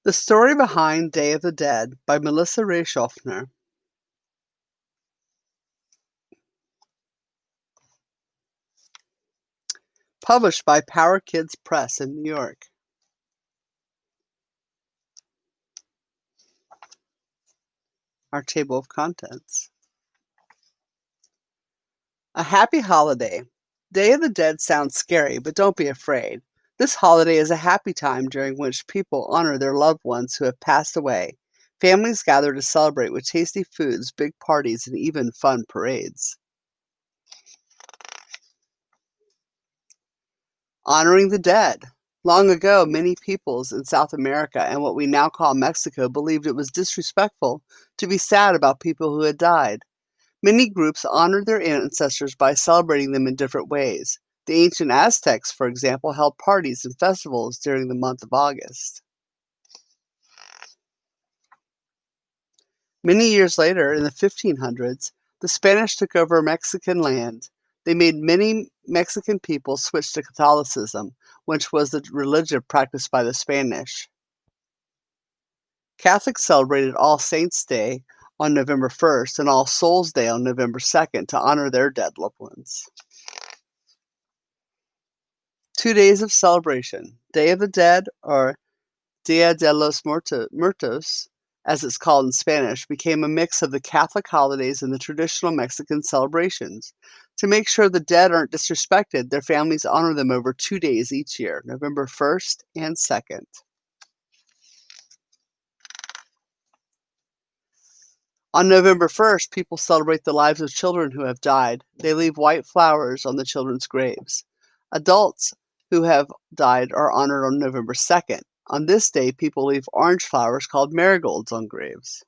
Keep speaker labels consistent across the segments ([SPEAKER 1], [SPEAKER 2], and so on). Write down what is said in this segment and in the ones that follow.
[SPEAKER 1] The Story Behind Day of the Dead by Melissa Ray Schaffner. Published by Power Kids Press in New York. Our table of contents. A happy holiday. Day of the Dead sounds scary, but don't be afraid. This holiday is a happy time during which people honor their loved ones who have passed away. Families gather to celebrate with tasty foods, big parties, and even fun parades. Honoring the dead. Long ago, many peoples in South America and what we now call Mexico believed it was disrespectful to be sad about people who had died. Many groups honored their ancestors by celebrating them in different ways. The ancient Aztecs, for example, held parties and festivals during the month of August. Many years later, in the 1500s, the Spanish took over Mexican land. They made many Mexican people switch to Catholicism, which was the religion practiced by the Spanish. Catholics celebrated All Saints' Day on November 1st and All Souls' Day on November 2nd to honor their dead loved ones. 2 days of celebration. Day of the Dead, or Dia de los Muertos, as it's called in Spanish, became a mix of the Catholic holidays and the traditional Mexican celebrations. To make sure the dead aren't disrespected, their families honor them over 2 days each year, November 1st and 2nd. On November 1st, people celebrate the lives of children who have died. They leave white flowers on the children's graves. Adults who have died are honored on November 2nd. On this day, people leave orange flowers called marigolds on graves.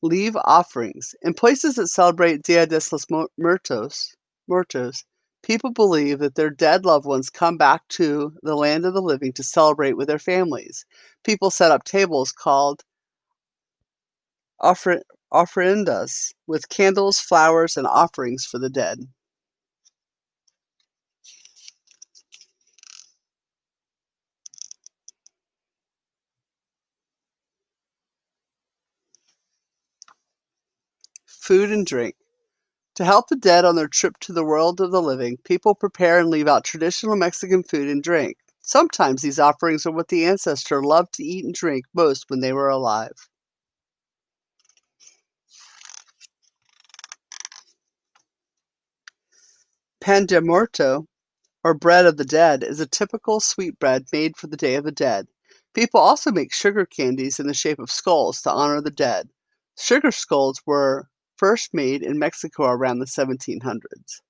[SPEAKER 1] Leave offerings. In places that celebrate Dia de los Muertos, people believe that their dead loved ones come back to the land of the living to celebrate with their families. People set up tables called ofrendas with candles, flowers, and offerings for the dead. Food and drink. To help the dead on their trip to the world of the living, people prepare and leave out traditional Mexican food and drink. Sometimes these offerings are what the ancestor loved to eat and drink most when they were alive. Pan de Muerto, or bread of the dead, is a typical sweetbread made for the Day of the Dead. People also make sugar candies in the shape of skulls to honor the dead. Sugar skulls were first made in Mexico around the 1700s.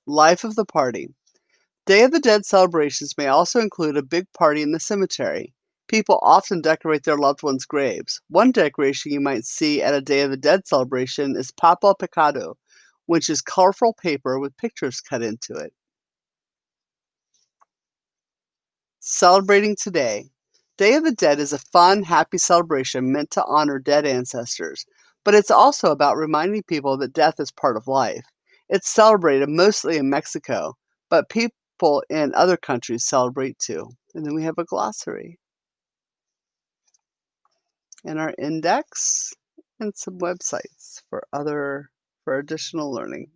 [SPEAKER 1] Life of the party. Day of the Dead celebrations may also include a big party in the cemetery. People often decorate their loved ones' graves. One decoration you might see at a Day of the Dead celebration is Papa Picado, which is colorful paper with pictures cut into it. Celebrating today. Day of the Dead is a fun, happy celebration meant to honor dead ancestors, but it's also about reminding people that death is part of life. It's celebrated mostly in Mexico, but people in other countries celebrate too. And then we have a glossary and our index and some websites for additional learning.